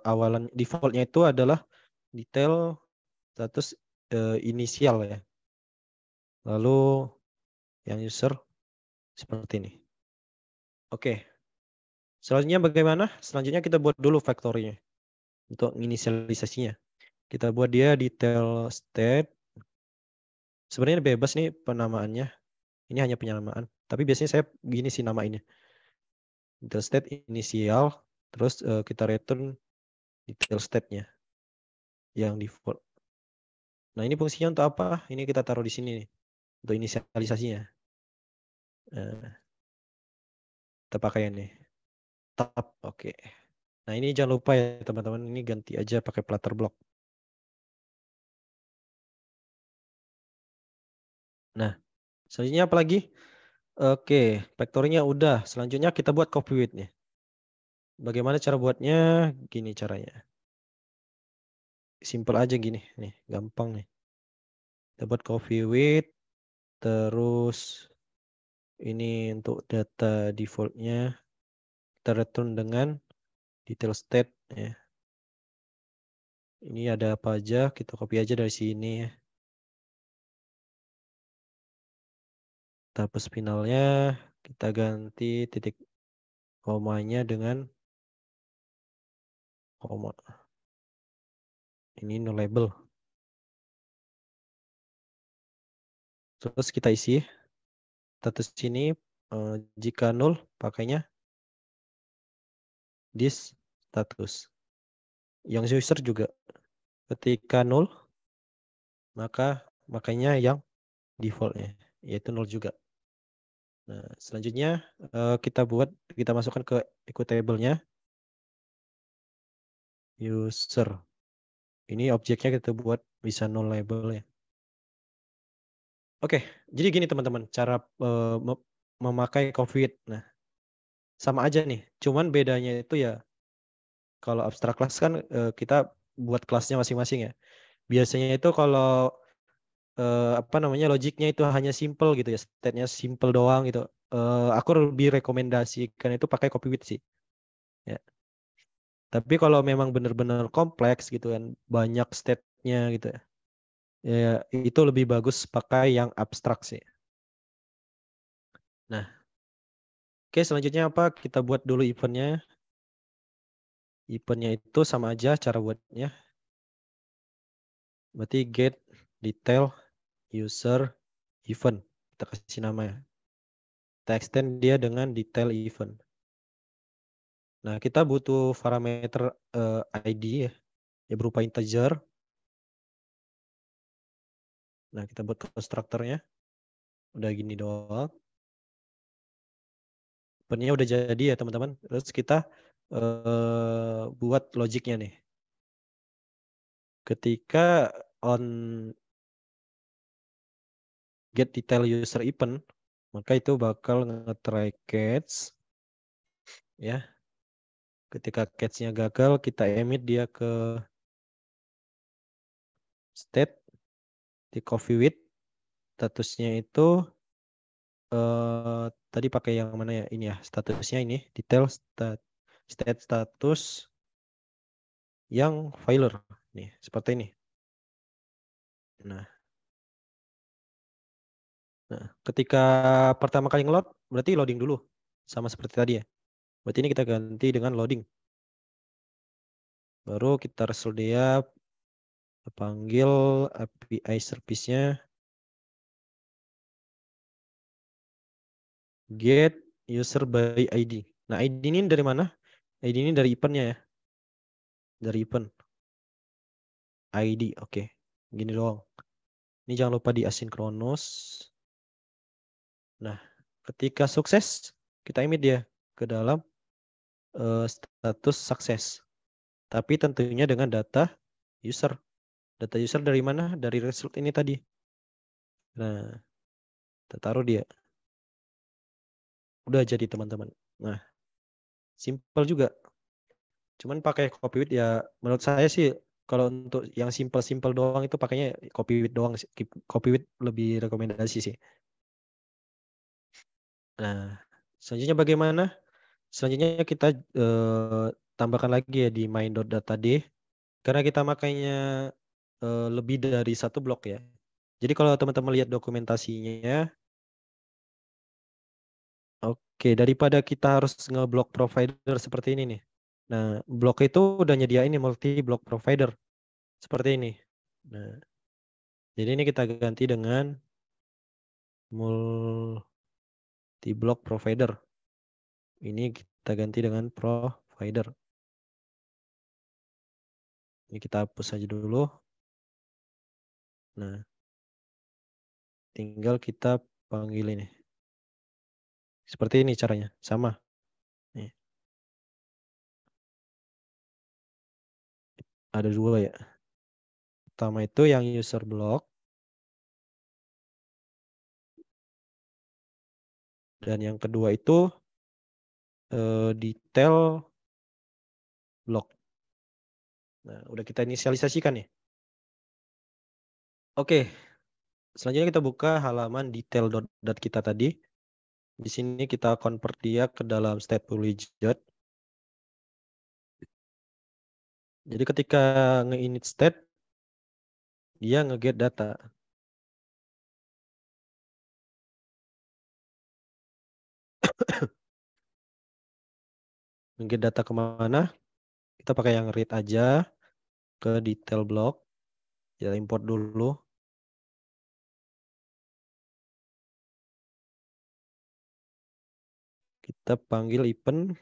awalan defaultnya itu adalah detail status inisial ya. Lalu yang user seperti ini. Oke. Selanjutnya bagaimana? Selanjutnya kita buat dulu factory-nya untuk inisialisasinya. Kita buat dia detail state. Sebenarnya bebas nih penamaannya. Ini hanya penyamaan. Tapi biasanya saya gini sih nama ini. Detail state inisial. Terus kita return detail state-nya yang default. Nah ini fungsinya untuk apa? Ini kita taruh di sini nih. Untuk inisialisasinya. Kita pakai ini. Tab. Oke. Nah ini jangan lupa ya teman-teman. Ini ganti aja pakai Flutter block. Nah. Selanjutnya apa lagi? Oke, factory-nya udah. Selanjutnya kita buat copy with nih. Bagaimana cara buatnya? Gini caranya. Simple aja gini. Nih, gampang nih. Kita buat copy with. Terus ini untuk data default-nya. Kita return dengan detail state. Ya. Ini ada apa aja. Kita copy aja dari sini. Kita hapus finalnya. Kita ganti titik komanya dengan koma. Ini no label. Terus kita isi status sini jika nol pakainya this status. Yang user juga ketika nol makanya yang defaultnya yaitu nol juga. Nah, selanjutnya kita masukkan ke equal-table-nya user. Ini objeknya kita buat bisa nol label ya. Oke, jadi gini teman-teman cara memakai COVID. Nah, sama aja nih. Cuman bedanya itu ya kalau abstrak class kan kita buat kelasnya masing-masing ya. Biasanya itu kalau logiknya itu hanya simple gitu ya, state-nya simple doang gitu. Aku lebih rekomendasikan itu pakai Copywith sih. Ya. Tapi kalau memang benar-benar kompleks gitu kan, banyak state-nya gitu ya. Ya, itu lebih bagus pakai yang abstrak sih. Nah, oke, selanjutnya apa? Kita buat dulu eventnya. Eventnya itu sama aja cara buatnya. Berarti get detail user event. Kita kasih nama ya. Kita extend dia dengan detail event. Nah, kita butuh parameter ID ya berupa integer. Nah, kita buat konstruktornya. Udah gini doang. Eventnya udah jadi ya teman-teman. Terus kita buat logiknya nih. Ketika on get detail user event, maka itu bakal nge-try catch ya. Ketika catch-nya gagal, kita emit dia ke state di coffee with. Statusnya itu tadi pakai yang mana ya? Ini ya, statusnya ini detail state status yang filer nih, seperti ini. Nah, ketika pertama kali ngeload berarti loading dulu sama seperti tadi ya. Berarti ini kita ganti dengan loading. Baru kita result dia panggil API service-nya get user by ID. Nah, ID ini dari mana? ID ini dari event-nya ya. Dari event. ID, oke. Gini doang. Ini jangan lupa di asynchronous. Nah, ketika sukses, kita emit dia ke dalam status sukses. Tapi tentunya dengan data user. Data user dari mana? Dari result ini tadi. Nah, kita taruh dia. Udah jadi teman-teman. Nah, simple juga. Cuman pakai Copywith ya menurut saya sih kalau untuk yang simple-simple doang itu pakainya Copywith doang sih. Copywith lebih rekomendasi sih. Nah, selanjutnya bagaimana? Selanjutnya kita tambahkan lagi ya di main.data.d karena kita makainya lebih dari satu blok ya. Jadi kalau teman-teman lihat dokumentasinya, oke, daripada kita harus ngeblok provider seperti ini nih. Nah, blok itu udah nyediain nih multi block provider seperti ini. Nah, jadi ini kita ganti dengan multi block provider. Ini kita ganti dengan provider. Ini kita hapus aja dulu. Nah, tinggal kita panggil ini. Seperti ini caranya, sama. Nih, ada dua ya. Pertama itu yang user block. Dan yang kedua itu detail block. Nah, udah kita inisialisasikan nih. Oke, selanjutnya kita buka halaman detail.dat kita tadi. Di sini kita convert dia ke dalam stateful widget. Jadi ketika nge-init state, dia nge-get data. Nge-get data kemana? Kita pakai yang read aja ke detail block. Kita import dulu. Kita panggil event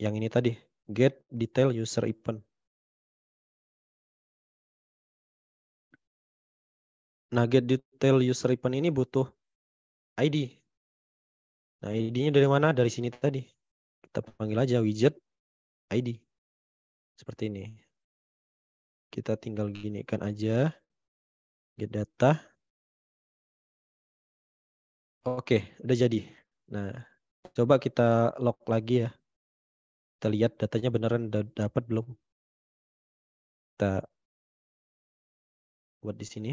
yang ini tadi. Get detail user event. Nah, get detail user event ini butuh ID. Nah, ID-nya dari mana? Dari sini tadi. Kita panggil aja widget ID. Seperti ini. Kita tinggal ginikan aja. Get data. Oke, udah jadi. Nah, coba kita log lagi ya. Kita lihat datanya beneran dapat belum. Kita buat di sini.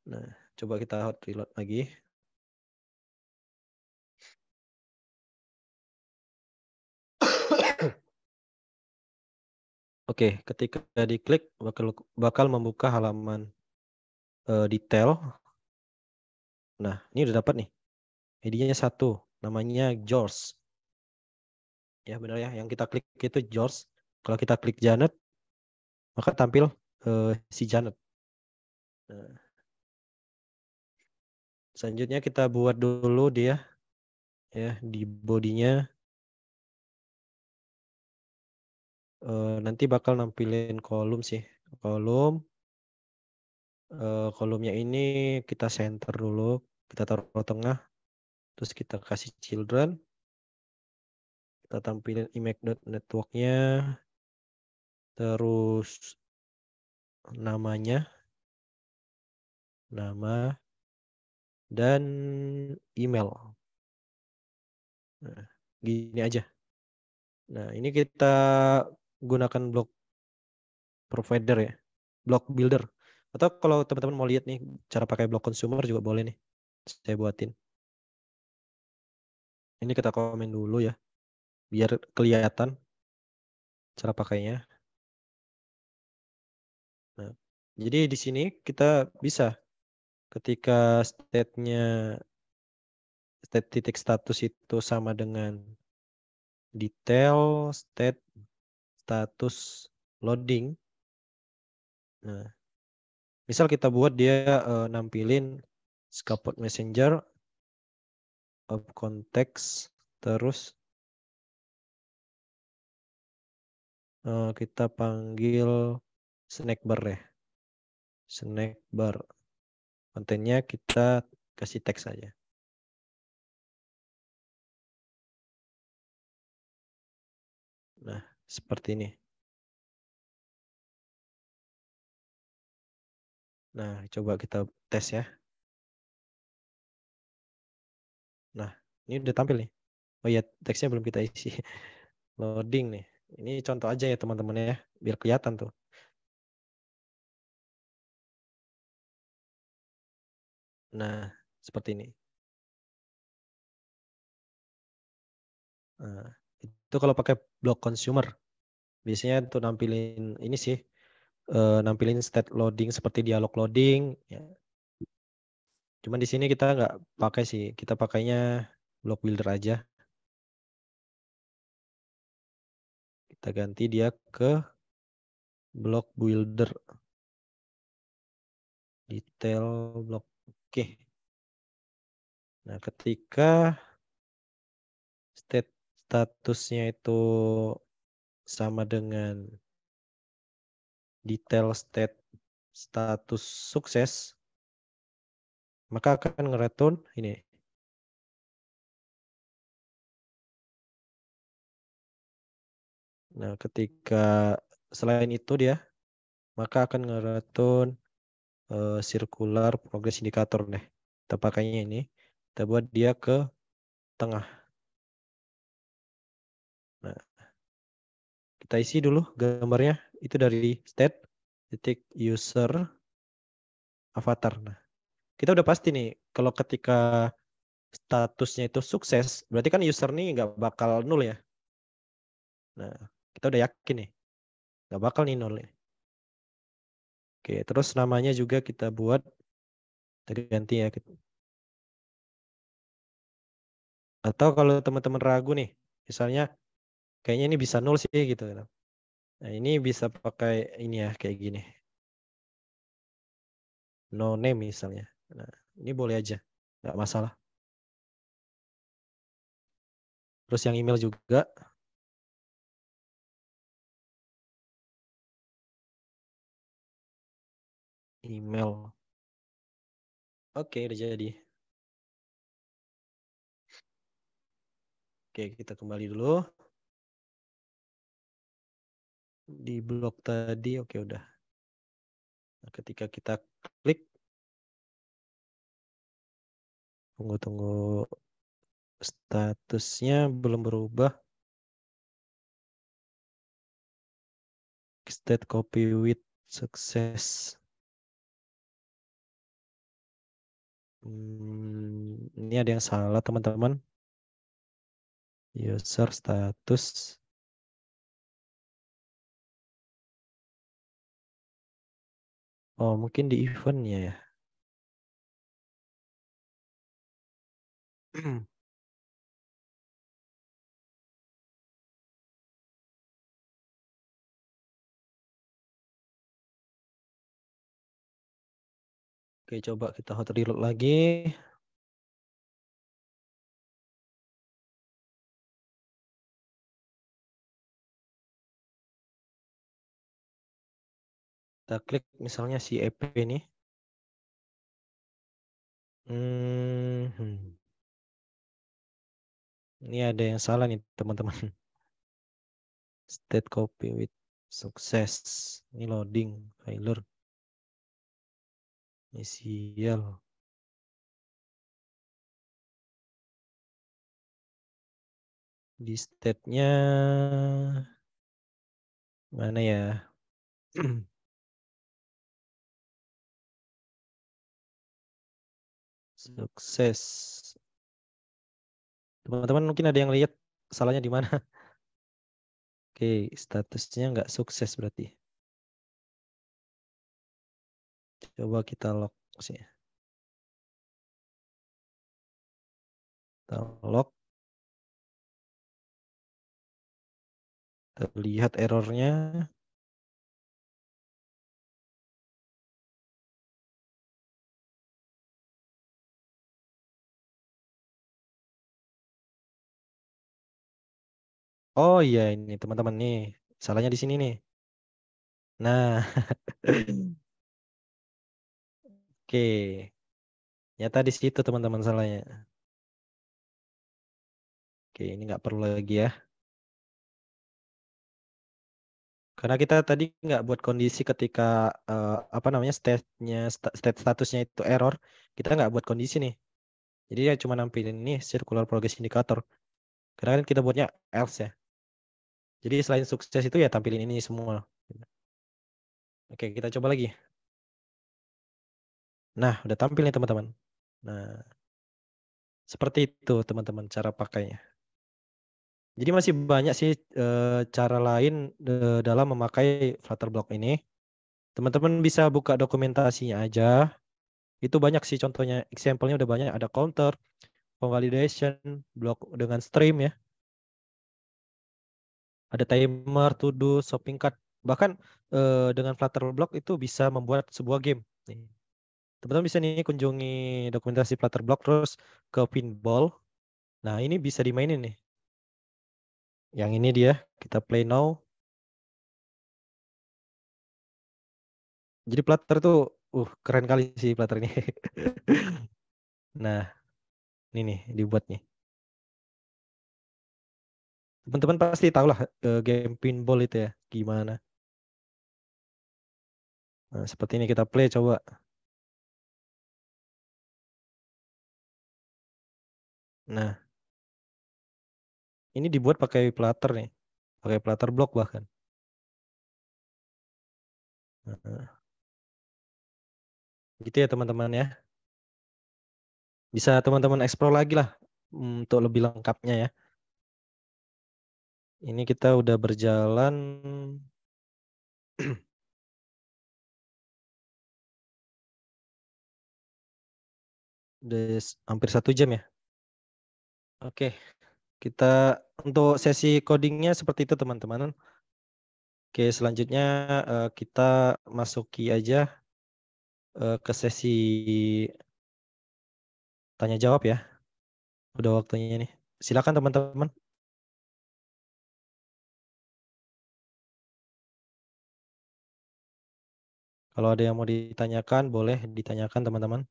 Nah, coba kita hot reload lagi. Oke, ketika diklik bakal membuka halaman detail. Nah, ini udah dapat nih. ID-nya 1, namanya George. Ya benar ya, yang kita klik itu George. Kalau kita klik Janet, maka tampil si Janet. Nah, selanjutnya kita buat dulu dia ya di bodinya. Nanti bakal nampilin kolom sih. Kolomnya ini kita center dulu, kita taruh tengah, terus kita kasih children, kita tampilin image.network-nya, terus namanya, nama, dan email. Nah, gini aja. Nah, ini kita gunakan block provider ya, block builder. Atau kalau teman-teman mau lihat nih cara pakai block consumer juga boleh nih. Saya buatin. Ini kita komen dulu ya, biar kelihatan cara pakainya. Nah, jadi di sini kita bisa ketika state titik status itu sama dengan detail state status loading. Nah, misal kita buat dia nampilin scaffold messenger of context, terus kita panggil snack bar ya. Snack bar. Kontennya kita kasih teks aja. Nah, seperti ini. Nah, coba kita tes ya. Nah, ini udah tampil nih. Oh iya, teksnya belum kita isi. Loading nih. Ini contoh aja ya teman-teman ya, biar kelihatan tuh. Nah, seperti ini. Nah, itu kalau pakai block consumer. Biasanya tuh nampilin ini sih, nampilin state loading seperti dialog loading. Ya. Cuman di sini kita nggak pakai sih, kita pakainya block builder aja. Kita ganti dia ke block builder. Detail block. Oke. Nah, ketika statusnya itu sama dengan detail status sukses, maka akan nge-return ini. Nah, ketika selain itu dia, maka akan nge-return circular progress indicator deh. Kita pakainya ini, kita buat dia ke tengah. Nah, kita isi dulu gambarnya. Itu dari state titik user avatar. Nah, kita udah pasti nih kalau ketika statusnya itu sukses, berarti kan user nih nggak bakal nol ya. Nah, kita udah yakin nih, nggak bakal nih nol ya. Oke, terus namanya juga kita buat, kita ganti ya. Atau kalau teman-teman ragu nih, misalnya kayaknya ini bisa nol sih gitu. Nah, ini bisa pakai ini ya, kayak gini. No name misalnya. Nah, ini boleh aja, nggak masalah. Terus yang email juga. Email. Oke, udah jadi. Oke, kita kembali dulu. Di blog tadi, oke udah. Nah, ketika kita klik, tunggu statusnya belum berubah. state copy with success. Ini ada yang salah teman-teman. User status. Oh, mungkin di eventnya ya. Oke, coba kita hot reload lagi. Kita klik misalnya si EP ini. Ini ada yang salah nih teman-teman. State copy with success. Ini loading filer. Inisial. Di state-nya mana ya? Sukses. Teman-teman mungkin ada yang lihat salahnya di mana? Oke, statusnya nggak sukses berarti. Coba kita log sih. Kita log. Kita lihat errornya. Oh iya ini teman-teman nih. Salahnya di sini nih. Nah, oke. Nyata di situ teman-teman salahnya. Oke, ini nggak perlu lagi ya. Karena kita tadi nggak buat kondisi ketika apa namanya state statusnya itu error, kita nggak buat kondisi nih. Jadi ya cuma nampilin ini circular progress indicator. Karena kan kita buatnya else ya. Jadi selain sukses itu ya tampilin ini semua. Oke, kita coba lagi. Nah, udah tampil nih teman-teman. Nah, seperti itu teman-teman cara pakainya. Jadi masih banyak sih cara lain dalam memakai Flutterblock ini. Teman-teman bisa buka dokumentasinya aja. Itu banyak sih contohnya, example-nya udah banyak. Ada counter, validation, block dengan stream ya. Ada timer, to do, shopping cart. Bahkan dengan Flutterblock itu bisa membuat sebuah game. Nih. Teman-teman bisa nih kunjungi dokumentasi Flutterblock terus ke pinball. Nah ini bisa dimainin nih. Yang ini dia, kita play now. Jadi Flutter tuh, keren kali sih Flutter ini. Nah ini nih dibuat nih. Teman-teman pasti tahu lah game pinball itu ya gimana. Nah, seperti ini kita play coba. Nah, ini dibuat pakai Flutter nih. Pakai Flutter Block bahkan. Nah, gitu ya teman-teman ya. Bisa teman-teman explore lagi lah untuk lebih lengkapnya ya. Ini kita udah berjalan udah hampir 1 jam ya. Oke, kita untuk sesi codingnya seperti itu teman-teman. Oke, selanjutnya kita masuki aja ke sesi tanya jawab ya. Udah waktunya nih. Silakan teman-teman. Kalau ada yang mau ditanyakan, boleh ditanyakan teman-teman.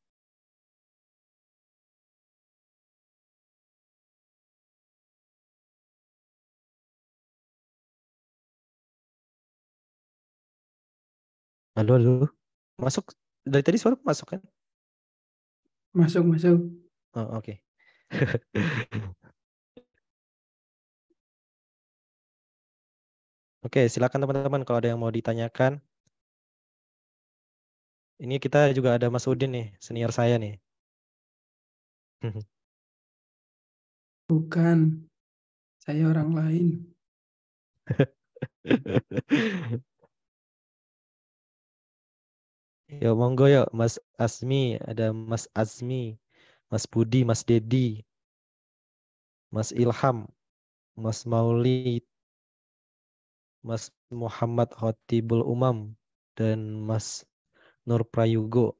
Halo, halo. Masuk dari tadi suara masuk kan? Masuk, masuk. Oh, oke. Oke, silakan teman-teman kalau ada yang mau ditanyakan. Ini kita juga ada Mas Udin nih, senior saya nih. Bukan, saya orang lain. Yo monggo yuk Mas Asmi, ada Mas Azmi, Mas Budi, Mas Dedi, Mas Ilham, Mas Maulid, Mas Muhammad Khotibul Umam, dan Mas Nur Prayugo,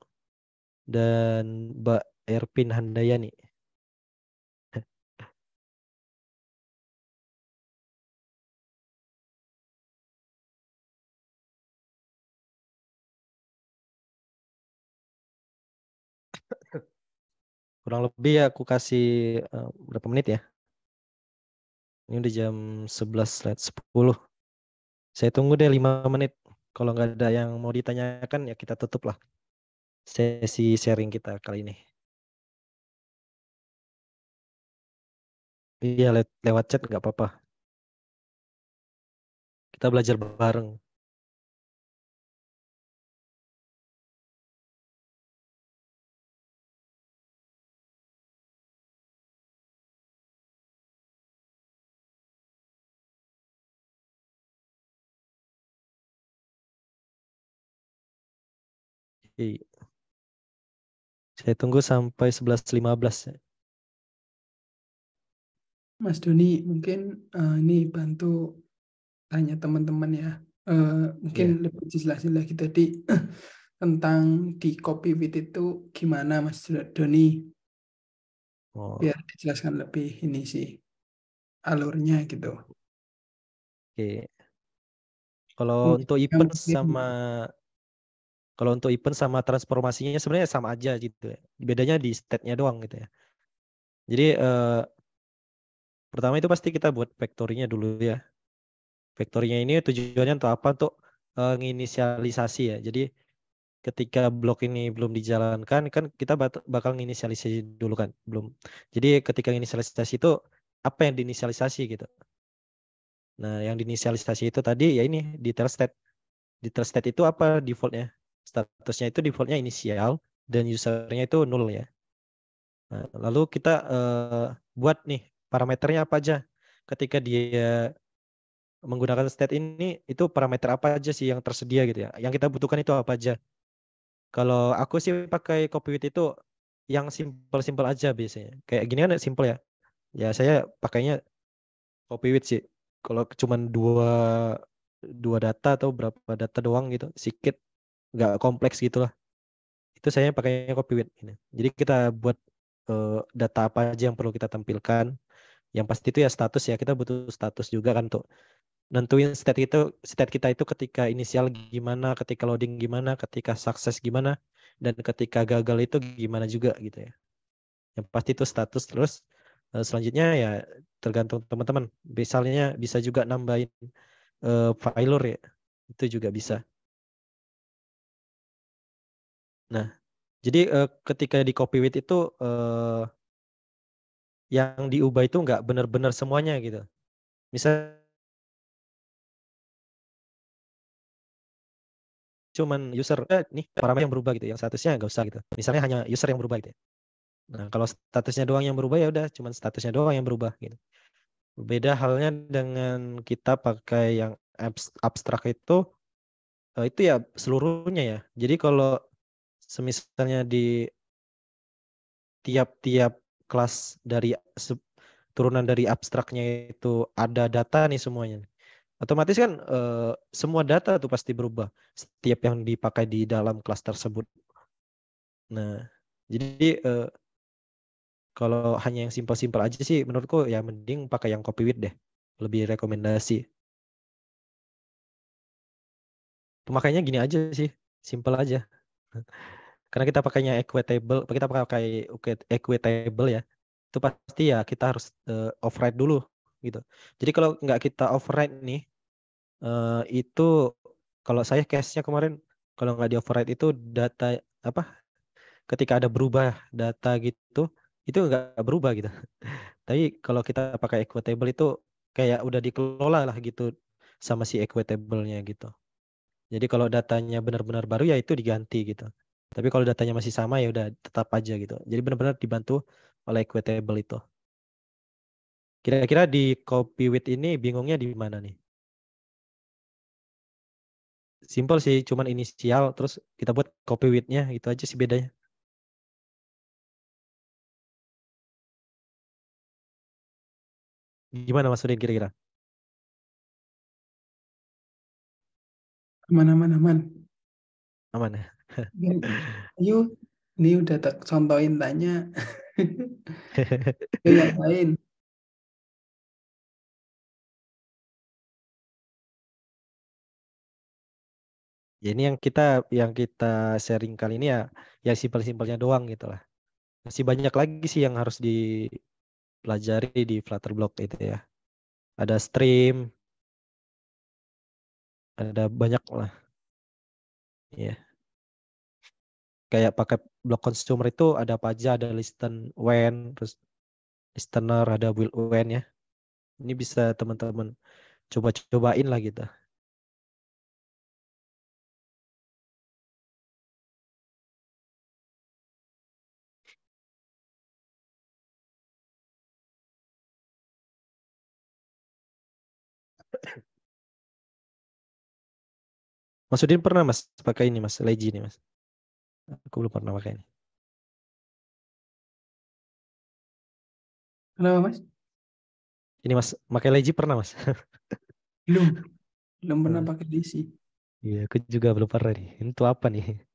dan Mbak Erpin Handayani. Kurang lebih ya aku kasih berapa menit ya? Ini udah jam 11:10. Saya tunggu deh 5 menit. Kalau nggak ada yang mau ditanyakan ya kita tutup lah sesi sharing kita kali ini. Iya lewat chat nggak apa-apa. Kita belajar bareng. Iya. Saya tunggu sampai 11:15. Mas Doni, mungkin ini bantu tanya teman-teman ya. Mungkin Iya. lebih jelasin lagi tadi tentang di copy with itu gimana Mas Doni, Oh, biar dijelaskan lebih ini sih alurnya gitu. oke. Kalau untuk Fungsinya event mungkin sama kalau untuk event sama transformasinya sebenarnya sama aja gitu ya. Bedanya di state-nya doang gitu ya. Jadi pertama itu pasti kita buat factory-nya dulu ya. Factory-nya ini tujuannya untuk apa? Untuk nginisialisasi ya. Jadi ketika blok ini belum dijalankan kan kita bakal nginisialisasi dulu kan, belum. Jadi ketika inisialisasi itu apa yang diinisialisasi gitu. Nah, yang diinisialisasi itu tadi ya ini detail state. Detail state itu apa defaultnya? Statusnya itu defaultnya inisial dan usernya itu null ya. Nah, lalu kita buat nih parameternya apa aja. Ketika dia menggunakan state ini itu parameter apa aja sih yang tersedia gitu ya. Yang kita butuhkan itu apa aja. Kalau aku sih pakai Copywit itu yang simple-simple aja biasanya. Kayak gini kan simple ya. Ya saya pakainya Copywit sih. Kalau cuman dua data atau berapa data doang gitu, sedikit nggak kompleks gitu lah. Itu saya pakainya Copywit ini. Jadi kita buat data apa aja yang perlu kita tampilkan. Yang pasti itu ya status ya. Kita butuh status juga kan tuh. Nentuin state kita itu ketika inisial gimana, ketika loading gimana, ketika sukses gimana, dan ketika gagal itu gimana juga gitu ya. Yang pasti itu status terus selanjutnya ya tergantung teman-teman. Misalnya bisa juga nambahin failure ya. Itu juga bisa. Nah, jadi ketika di Copywit itu yang diubah itu nggak benar-benar semuanya gitu. Misal cuman user nih parameter yang berubah gitu, yang statusnya nggak usah gitu. Misalnya hanya user yang berubah gitu ya. Nah, kalau statusnya doang yang berubah ya udah cuman statusnya doang yang berubah gitu. Beda halnya dengan kita pakai yang abstrak itu ya seluruhnya ya. Jadi kalau semisalnya di tiap-tiap kelas dari turunan dari abstraknya itu ada data nih semuanya. Otomatis kan semua data tuh pasti berubah setiap yang dipakai di dalam kelas tersebut. Nah, jadi kalau hanya yang simpel-simpel aja sih menurutku ya mending pakai yang Copywit deh. Lebih rekomendasi. Pemakainya gini aja sih, simple aja. Karena kita pakainya equitable, kita pakai equitable ya. Itu pasti ya kita harus override dulu gitu. Jadi kalau nggak kita override nih, itu kalau saya case-nya kemarin kalau nggak di override itu data apa? Ketika ada berubah data gitu, itu nggak berubah gitu. Tapi kalau kita pakai equitable itu kayak udah dikelola lah gitu sama si equitable-nya gitu. Jadi kalau datanya benar-benar baru ya itu diganti gitu. Tapi kalau datanya masih sama ya udah tetap aja gitu. Jadi benar-benar dibantu oleh equitable itu. Kira-kira di copy with ini bingungnya di mana nih? Simple sih, cuman inisial terus kita buat copy with-nya itu aja sih bedanya. Gimana Mas Udin kira-kira? Aman-aman, aman. Aman ya? Ayo, ini udah tak contohin tanya. Ayo yang lain. Ya ini yang kita sharing kali ini ya simpel-simpelnya doang gitu lah. Masih banyak lagi sih yang harus dipelajari di Flutter Block itu ya. Ada stream, ada banyak lah. Ya. Kayak pakai block consumer itu ada apa aja, ada listen when, terus listener, ada build when ya. Ini bisa teman-teman coba-cobain lah gitu. Mas Udin pernah Mas pakai ini Mas, Leji nih Mas. Aku belum pernah pakai ini. Kenapa, Mas? Ini Mas, pakai Leji pernah Mas? Belum. Belum pernah Eh, pakai DC. Iya, aku juga belum pernah nih. Itu apa nih?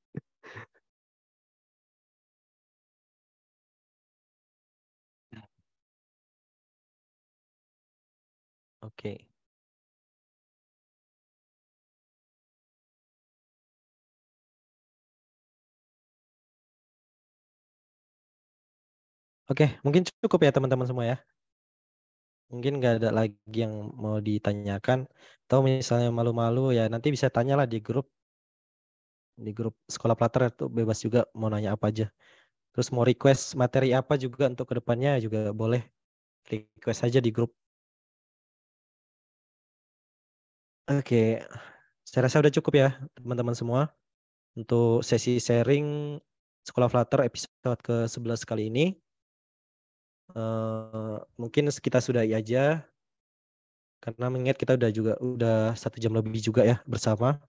Oke. Oke, mungkin cukup ya teman-teman semua ya. Mungkin nggak ada lagi yang mau ditanyakan. Atau misalnya malu-malu ya nanti bisa tanyalah di grup Sekolah Flutter itu bebas juga mau nanya apa aja. Terus mau request materi apa juga untuk kedepannya juga boleh request aja di grup. Oke, saya rasa udah cukup ya teman-teman semua untuk sesi sharing Sekolah Flutter episode ke-11 kali ini. Mungkin kita sudahi aja karena mengingat kita udah 1 jam lebih juga ya bersama.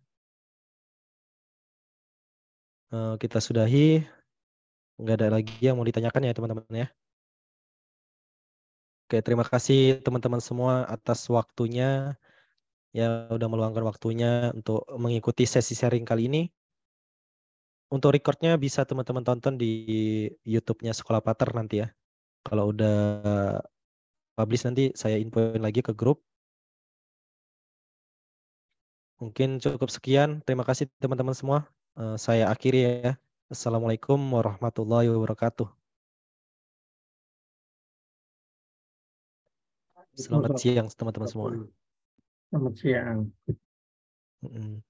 Kita sudahi, nggak ada lagi yang mau ditanyakan ya teman-teman ya. Oke, terima kasih teman-teman semua atas waktunya ya udah meluangkan waktunya untuk mengikuti sesi sharing kali ini. Untuk recordnya bisa teman-teman tonton di YouTube-nya Sekolah Flutter nanti ya. Kalau udah publish nanti saya infoin lagi ke grup. Mungkin cukup sekian. Terima kasih teman-teman semua. Saya akhiri ya. Assalamualaikum warahmatullahi wabarakatuh. Selamat siang teman-teman semua. Selamat siang. Mm-mm.